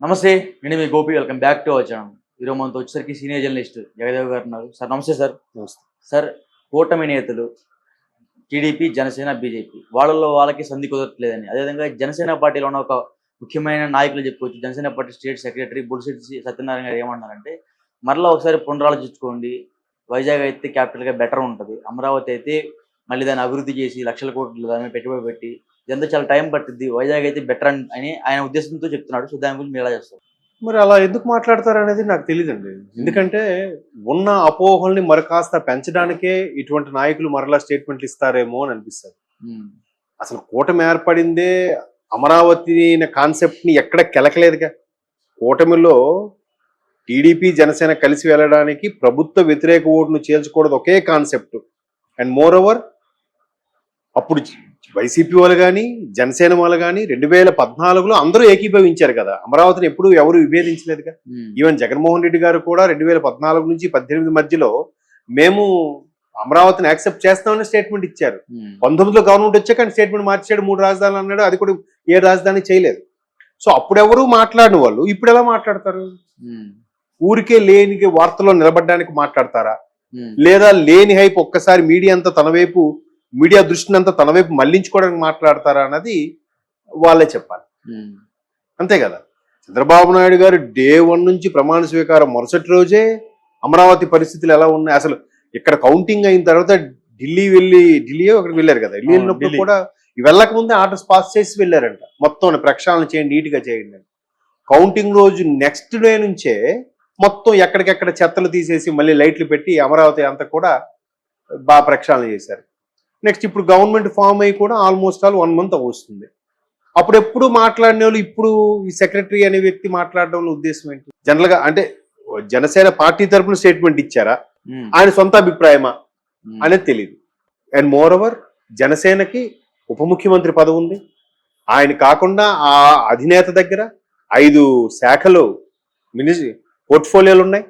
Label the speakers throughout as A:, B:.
A: నమస్తే. నేను మీ Gopi. Welcome back to our channel. ఈరోజు మనతో వచ్చేసరికి సీనియర్ జర్నలిస్ట్ జగదేవ్ గారు ఉన్నారు. సార్ నమస్తే సార్.
B: నమస్తే.
A: సార్, కూటమి నేతలు టీడీపీ, జనసేన, బీజేపీ వాళ్ళకి సంధి కుదరట్లేదని, అదేవిధంగా జనసేన పార్టీలో ఉన్న ఒక ముఖ్యమైన నాయకులు చెప్పుకోవచ్చు. జనసేన పార్టీ స్టేట్ సెక్రటరీ బుల్సిటి సత్యనారాయణ గారు ఏమన్నారంటే, మరలా ఒకసారి పునరాలోచించుకోండి, వైజాగ్ అయితే క్యాపిటల్గా బెటర్ ఉంటుంది, అమరావతి అయితే మళ్ళీ దాన్ని అభివృద్ధి చేసి లక్షల కోట్లు దాని మీద పెట్టుబడి పెట్టి ఇదంతా చాలా టైం పట్టిద్ది, వైజాగ్ అయితే బెటర్ అని ఆయన ఉద్దేశంతో చెప్తున్నాడు. సో దాని గురించి మీరు ఎలా చేస్తారు?
B: మరి అలా ఎందుకు మాట్లాడతారు అనేది నాకు తెలియదండి. ఎందుకంటే ఉన్న అపోహల్ని మరి కాస్త పెంచడానికే ఇటువంటి నాయకులు మరలా స్టేట్మెంట్లు ఇస్తారేమో అని అనిపిస్తుంది. అసలు కూటమి ఏర్పడిందే అమరావతి కాన్సెప్ట్ ని ఎక్కడ కెలకలేదుగా. కూటమిలో టీడీపీ జనసేన కలిసి వెళ్ళడానికి ప్రభుత్వ వ్యతిరేక ఓటును చేల్చకూడదు ఒకే కాన్సెప్ట్. అండ్ మోర్ ఓవర్ అప్పుడు వైసీపీ వాళ్ళు కానీ జనసేన వాళ్ళు కానీ 2014లో అందరూ ఏకీభవించారు కదా. అమరావతిని ఎప్పుడు ఎవరు విభేదించలేదుగా. ఈవెన్ జగన్మోహన్ రెడ్డి గారు కూడా 2014 నుంచి 18 మధ్యలో మేము అమరావతిని యాక్సెప్ట్ చేస్తామని స్టేట్మెంట్ ఇచ్చారు. 19లో గవర్నమెంట్ వచ్చాక ఆయన స్టేట్మెంట్ మార్చాడు, 3 రాజధానులు అన్నాడు. అది కూడా ఏ రాజధాని చేయలేదు. సో అప్పుడెవరు మాట్లాడిన వాళ్ళు ఇప్పుడు ఎలా మాట్లాడతారు? ఊరికే లేని వార్తలో నిలబడడానికి మాట్లాడతారా, లేదా లేని హైప్ ఒక్కసారి మీడియా దృష్టిని అంతా తన వైపు మళ్లించుకోవడానికి మాట్లాడతారా అన్నది వాళ్ళే చెప్పాలి. అంతే కదా. చంద్రబాబు నాయుడు గారు డే 1 నుంచి ప్రమాణ స్వీకారం మరుసటి రోజే అమరావతి పరిస్థితులు ఎలా ఉన్నాయి, అసలు ఇక్కడ కౌంటింగ్ అయిన తర్వాత ఢిల్లీ అక్కడికి వెళ్ళారు కదా. ఢిల్లీ వెళ్ళినప్పుడు కూడా వెళ్ళక ముందే ఆర్డర్స్ పాస్ చేసి వెళ్ళారంట, మొత్తం ప్రక్షాళన చేయండి, నీట్గా చేయండి అని. కౌంటింగ్ రోజు నెక్స్ట్ డే నుంచే మొత్తం ఎక్కడికెక్కడ చెత్తలు తీసేసి మళ్ళీ లైట్లు పెట్టి అమరావతి అంతా కూడా బాగా ప్రక్షాళన చేశారు. నెక్స్ట్ ఇప్పుడు గవర్నమెంట్ ఫామ్ అయ్యి కూడా ఆల్మోస్ట్ 1 month వస్తుంది. అప్పుడు ఎప్పుడు మాట్లాడిన వాళ్ళు ఇప్పుడు ఈ సెక్రటరీ అనే వ్యక్తి మాట్లాడడం ఉద్దేశం ఏంటి? జనరల్ గా అంటే జనసేన పార్టీ తరఫున స్టేట్మెంట్ ఇచ్చారా, ఆయన సొంత అభిప్రాయమా అనేది తెలియదు. అండ్ మోర్ ఓవర్ జనసేనకి ఉప ముఖ్యమంత్రి పదవి ఉంది. ఆయన కాకుండా ఆ అధినేత దగ్గర 5 శాఖలు పోర్ట్ఫోలియోలు ఉన్నాయి.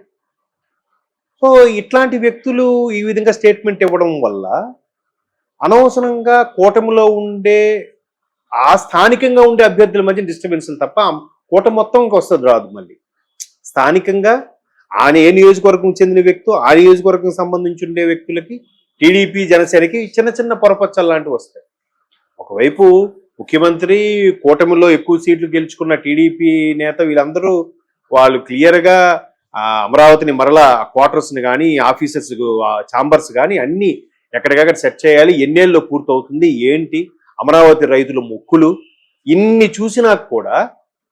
B: సో ఇట్లాంటి వ్యక్తులు ఈ విధంగా స్టేట్మెంట్ ఇవ్వడం వల్ల అనవసరంగా కూటమిలో ఉండే స్థానికంగా ఉండే అభ్యర్థుల మధ్య డిస్టర్బెన్స్లు తప్ప కూటమి మొత్తం వస్తుంది రాదు. మళ్ళీ స్థానికంగా ఆయన ఏ నియోజకవర్గం చెందిన వ్యక్తి, ఆ నియోజకవర్గం సంబంధించి ఉండే వ్యక్తులకి టీడీపీ జనసేనకి చిన్న చిన్న పొరపచ్చలు లాంటివి వస్తాయి. ఒకవైపు ముఖ్యమంత్రి, కూటమిలో ఎక్కువ సీట్లు గెలుచుకున్న టీడీపీ నేత, వీళ్ళందరూ వాళ్ళు క్లియర్గా అమరావతిని మరలా క్వార్టర్స్ని కానీ ఆఫీసెస్ ఛాంబర్స్ కానీ అన్ని ఎక్కడికక్కడ సెట్ చేయాలి, ఎన్నేళ్ళలో పూర్తవుతుంది ఏంటి, అమరావతి రైతుల మొక్కులు ఇన్ని చూసినా కూడా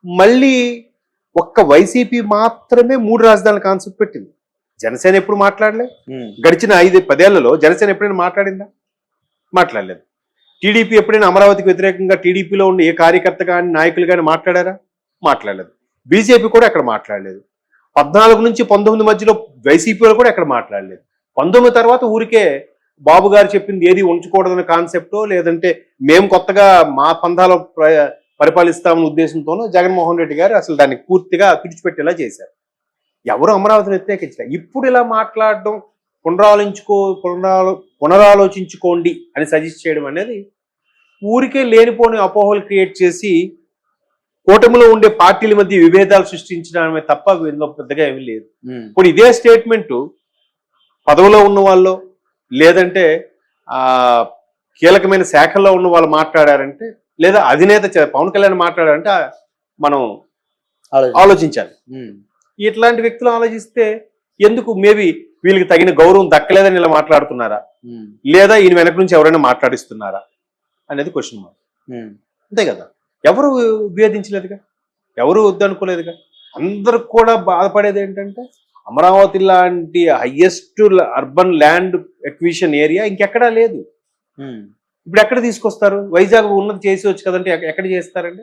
B: మళ్ళీ ఒక్క వైసీపీ మాత్రమే 3 రాజధానుల కాన్సెప్ట్ పెట్టింది. జనసేన ఎప్పుడు మాట్లాడలే. గడిచిన 5-10 ఏళ్లలో జనసేన ఎప్పుడైనా మాట్లాడిందా? మాట్లాడలేదు. టీడీపీ ఎప్పుడైనా అమరావతికి వ్యతిరేకంగా టీడీపీలో ఉన్న ఏ కార్యకర్త కానీ నాయకులు కానీ మాట్లాడారా? మాట్లాడలేదు. బీజేపీ కూడా ఎక్కడ మాట్లాడలేదు. 14 నుంచి 19 మధ్యలో వైసీపీలో కూడా ఎక్కడ మాట్లాడలేదు. 19 తర్వాత ఊరికే బాబు గారు చెప్పింది ఏది ఉంచకూడదన్న కాన్సెప్టో, లేదంటే మేము కొత్తగా మా పంథాలో పరిపాలిస్తామన్న ఉద్దేశంతోనో జగన్మోహన్ రెడ్డి గారు అసలు దాన్ని పూర్తిగా పిడిచిపెట్టేలా చేశారు. ఎవరు అమరావతిని వ్యతిరేకించారు. ఇప్పుడు ఇలా మాట్లాడడం, పునరాలోచించుకోండి అని సజెస్ట్ చేయడం అనేది ఊరికే లేనిపోని అపోహలు క్రియేట్ చేసి కూటమిలో ఉండే పార్టీల మధ్య విభేదాలు సృష్టించడమే తప్ప ఇందులో పెద్దగా ఏమీ లేదు. ఇప్పుడు ఇదే స్టేట్మెంటు పదవిలో ఉన్న వాళ్ళు, లేదంటే కీలకమైన శాఖల్లో ఉన్న వాళ్ళు మాట్లాడారంటే, లేదా అధినేత పవన్ కళ్యాణ్ మాట్లాడారంటే మనం ఆలోచించాలి. ఇట్లాంటి వ్యక్తులు ఆలోచిస్తే ఎందుకు మేబీ వీళ్ళకి తగిన గౌరవం దక్కలేదని ఇలా మాట్లాడుతున్నారా, లేదా ఈయన వెనక నుంచి ఎవరైనా మాట్లాడిస్తున్నారా అనేది క్వశ్చన్ మార్క్. అంతే కదా. ఎవరు విభేదించలేదుగా, ఎవరు వద్దనుకోలేదుగా. అందరు కూడా బాధపడేది ఏంటంటే అమరావతి లాంటి highest urban land acquisition area ఇంకెక్కడా లేదు. ఇప్పుడు ఎక్కడ తీసుకొస్తారు? వైజాగ్ ఉన్నది చేసి వచ్చు కదంటే ఎక్కడ చేస్తారండి?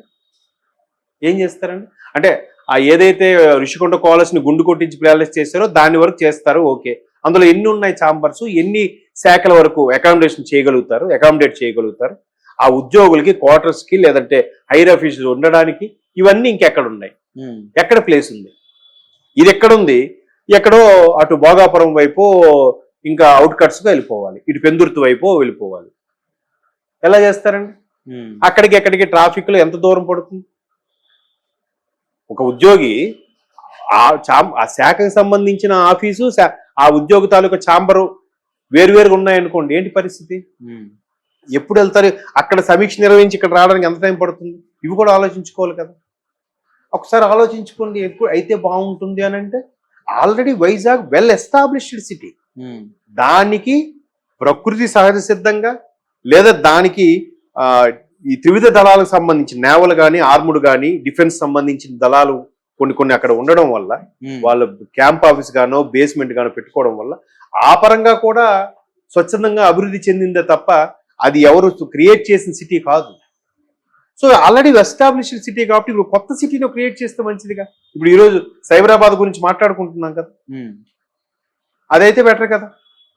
B: ఏం చేస్తారండి? అంటే ఆ ఏదైతే ఋషికొండ కాలేజ్ని గుండు కొట్టించి ప్యాలెస్ చేస్తారో దాని వరకు చేస్తారు, ఓకే. అందులో ఎన్ని ఉన్నాయి ఛాంబర్స్, ఎన్ని శాఖల వరకు అకామిడేట్ చేయగలుగుతారు, ఆ ఉద్యోగులకి, క్వార్టర్స్కి, లేదంటే హైర్ ఆఫీసులు ఉండడానికి ఇవన్నీ ఇంకెక్కడ ఉన్నాయి? ఎక్కడ ప్లేస్ ఉంది? ఇది ఎక్కడుంది? ఎక్కడో అటు భోగాపురం వైపు ఇంకా అవుట్కట్స్గా వెళ్ళిపోవాలి, ఇటు పెందుర్తి వైపు వెళ్ళిపోవాలి. ఎలా చేస్తారండి? అక్కడికి ఎక్కడికి ట్రాఫిక్లో ఎంత దూరం పడుతుంది? ఒక ఉద్యోగి ఆ శాఖకు సంబంధించిన ఆఫీసు ఆ ఉద్యోగి తాలూకా ఛాంబరు వేరువేరుగా ఉన్నాయనుకోండి, ఏంటి పరిస్థితి? ఎప్పుడు వెళ్తారు? అక్కడ సమీక్ష నిర్వహించి ఇక్కడ రావడానికి ఎంత టైం పడుతుంది? ఇవి కూడా ఆలోచించుకోవాలి కదా. ఒకసారి ఆలోచించుకోండి ఎప్పుడు అయితే బాగుంటుంది అని అంటే, already Vizag well established city. దానికి ప్రకృతి సహజ సిద్ధంగా లేదా దానికి ఈ త్రివిధ దళాలకు సంబంధించి నేవల్ కానీ ఆర్ముడ్ కానీ డిఫెన్స్ సంబంధించిన దళాలు కొన్ని అక్కడ ఉండడం వల్ల, వాళ్ళ క్యాంప్ ఆఫీస్ గానో బేస్మెంట్ గానో పెట్టుకోవడం వల్ల ఆ పరంగా కూడా స్వచ్ఛందంగా అభివృద్ధి చెందిందే తప్ప అది ఎవరు క్రియేట్ చేసిన సిటీ కాదు. సో ఆల్రెడీ ఎస్టాబ్లిష్డ్ సిటీ కాబట్టి ఇప్పుడు కొత్త సిటీలో క్రియేట్ చేస్తే మంచిదిగా. ఇప్పుడు ఈరోజు సైబరాబాద్ గురించి మాట్లాడుకుంటున్నాం కదా, అదైతే బెటర్ కదా.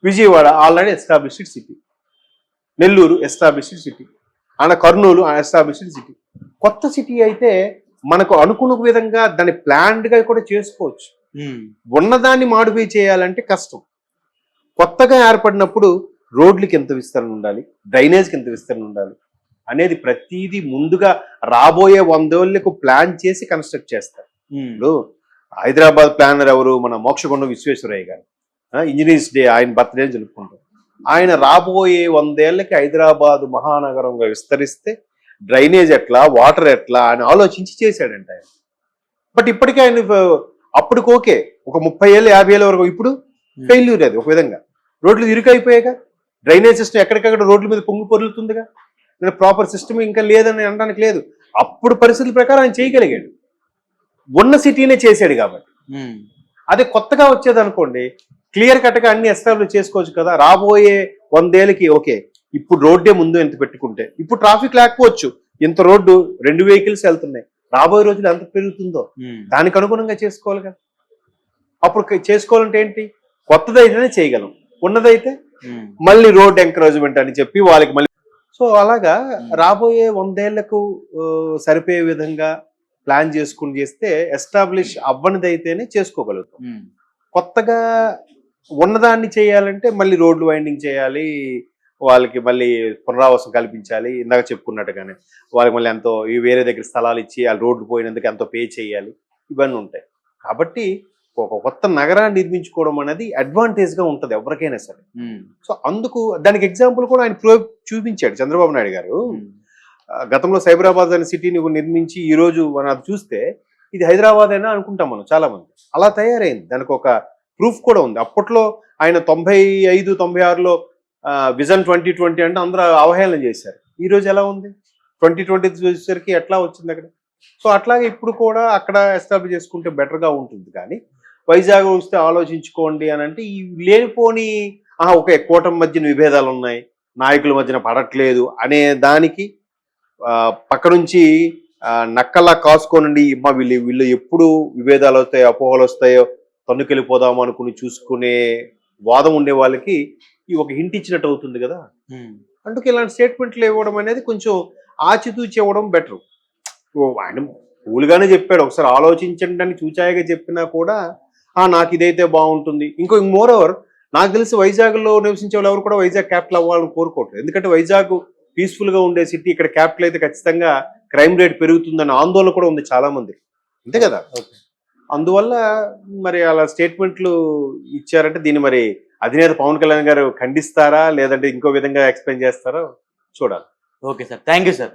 B: Vijayawada already established city, Nellore established city, Kurnool established city. కొత్త సిటీ అయితే మనకు అనుకున్న విధంగా దాన్ని ప్లాన్డ్ గా కూడా చేసుకోవచ్చు. ఉన్నదాన్ని మాడిఫై చేయాలంటే కష్టం. కొత్తగా ఏర్పడినప్పుడు రోడ్లకి ఎంత విస్తరణ ఉండాలి, డ్రైనేజ్కి ఎంత విస్తరణ ఉండాలి అనేది ప్రతిదీ ముందుగా రాబోయే 100 ఏళ్లకు ప్లాన్ చేసి కన్స్ట్రక్ట్ చేస్తారు. ఇప్పుడు హైదరాబాద్ ప్లానర్ ఎవరు? మన మోక్షగుండం విశ్వేశ్వరయ్య గారు. ఇంజనీర్స్ డే ఆయన బర్త్డే జరుపుకుంటాం. ఆయన రాబోయే 100 ఏళ్లకి హైదరాబాద్ మహానగరంగా విస్తరిస్తే డ్రైనేజ్ ఎట్లా, వాటర్ ఎట్లా అని ఆలోచించి చేశాడంట ఆయన. బట్ ఇప్పటికే ఆయన అప్పటికి ఓకే, ఒక 30 ఏళ్ళు 50 ఏళ్ళ వరకు ఇప్పుడు ఫెయిల్యూర్. అది ఒక విధంగా రోడ్లు ఇరుకైపోయాక డ్రైనేజ్ సిస్టమ్ ఎక్కడికక్కడ రోడ్ల మీద పొంగి పొరులుతుందిగా. ప్రాపర్ సిస్టమ్ ఇంకా లేదని అనడానికి లేదు. అప్పుడు పరిస్థితుల ప్రకారం ఆయన చేయగలిగాడు, ఉన్న సిటీనే చేశాడు కాబట్టి. అదే కొత్తగా వచ్చేది అనుకోండి, క్లియర్ కట్గా అన్ని ఎస్టాబ్లిష్ చేసుకోవచ్చు కదా. రాబోయే 100 ఏళ్ళకి ఓకే, ఇప్పుడు రోడ్డే ముందు ఎంత పెట్టుకుంటే, ఇప్పుడు ట్రాఫిక్ లేకపోవచ్చు, ఇంత రోడ్డు 2 వెహికల్స్ వెళ్తున్నాయి, రాబోయే రోజులు ఎంత పెరుగుతుందో దానికి అనుగుణంగా చేసుకోవాలి కదా. అప్పుడు చేసుకోవాలంటే ఏంటి? కొత్తదైతేనే చేయగలం, ఉన్నదైతే మళ్ళీ రోడ్ ఎంకరేజ్మెంట్ అని చెప్పి వాళ్ళకి మళ్ళీ. సో అలాగా రాబోయే 100 ఏళ్లకు సరిపోయే విధంగా ప్లాన్ చేసుకుని చేస్తే ఎస్టాబ్లిష్ అవ్వనిదైతేనే చేసుకోగలుగుతాం. కొత్తగా ఉన్నదాన్ని చేయాలంటే మళ్ళీ రోడ్లు వైండింగ్ చేయాలి, వాళ్ళకి మళ్ళీ పునరావాసం కల్పించాలి, ఇందాక చెప్పుకున్నట్టుగానే వాళ్ళకి మళ్ళీ ఎంతో వేరే దగ్గర స్థలాలు ఇచ్చి ఆ రోడ్లు పోయినందుకు ఎంతో పే చేయాలి, ఇవన్నీ ఉంటాయి. కాబట్టి ఒక కొత్త నగరాన్ని నిర్మించుకోవడం అనేది అడ్వాంటేజ్ గా ఉంటుంది ఎవరికైనా సరే. సో అందుకు దానికి ఎగ్జాంపుల్ కూడా ఆయన చూపించాడు చంద్రబాబు నాయుడు గారు. గతంలో సైబరాబాద్ అనే సిటీని నిర్మించి ఈ రోజు మనం అది చూస్తే ఇది హైదరాబాద్ అయినా అనుకుంటాం మనం చాలా మంది. అలా తయారైంది, దానికి ఒక ప్రూఫ్ కూడా ఉంది. అప్పట్లో ఆయన 95-96లో విజన్ 2020 అంటే అందరూ అవహేళన చేశారు. ఈ రోజు ఎలా ఉంది? 2020 చూసేసరికి ఎట్లా వచ్చింది అక్కడ. సో అట్లాగే ఇప్పుడు కూడా అక్కడ ఎస్టాబ్లిష్ చేసుకుంటే బెటర్గా ఉంటుంది. కానీ వైజాగ్ వస్తే ఆలోచించుకోండి అని అంటే ఈ లేనిపోని ఒక కూటమి మధ్యన విభేదాలు ఉన్నాయి, నాయకుల మధ్యన పడట్లేదు అనే దానికి పక్క నుంచి నక్కల్లా కాసుకోనండి వీళ్ళు ఎప్పుడు విభేదాలు వస్తాయో అపోహలు వస్తాయో తన్నుకెళ్ళిపోదాం అనుకుని చూసుకునే వాదం ఉండే వాళ్ళకి ఈ ఒక హింట్ ఇచ్చినట్టు అవుతుంది కదా. అందుకే ఇలాంటి స్టేట్మెంట్లు ఇవ్వడం అనేది కొంచెం ఆచితూచి ఇవ్వడం బెటర్. ఆయన కూల్గానే చెప్పాడు, ఒకసారి ఆలోచించండి అని చూచాయిగా చెప్పినా కూడా నాకు ఇదైతే బాగుంటుంది. మోర్ ఓవర్ నాకు తెలిసి వైజాగ్లో నివసించే వాళ్ళు ఎవరు కూడా వైజాగ్ క్యాపిటల్ అవ్వాలని కోరుకోవట్లేదు. ఎందుకంటే వైజాగ్ పీస్ఫుల్గా ఉండే సిటీ, ఇక్కడ క్యాపిటల్ అయితే ఖచ్చితంగా క్రైమ్ రేట్ పెరుగుతుందన్న ఆందోళన కూడా ఉంది చాలా మంది, అంతే కదా. అందువల్ల మరి అలా స్టేట్మెంట్లు ఇచ్చారంటే దీన్ని మరి అధినేత పవన్ కళ్యాణ్ గారు ఖండిస్తారా లేదంటే ఇంకో విధంగా ఎక్స్ప్లెయిన్ చేస్తారో చూడాలి.
A: Okay sir, thank you sir.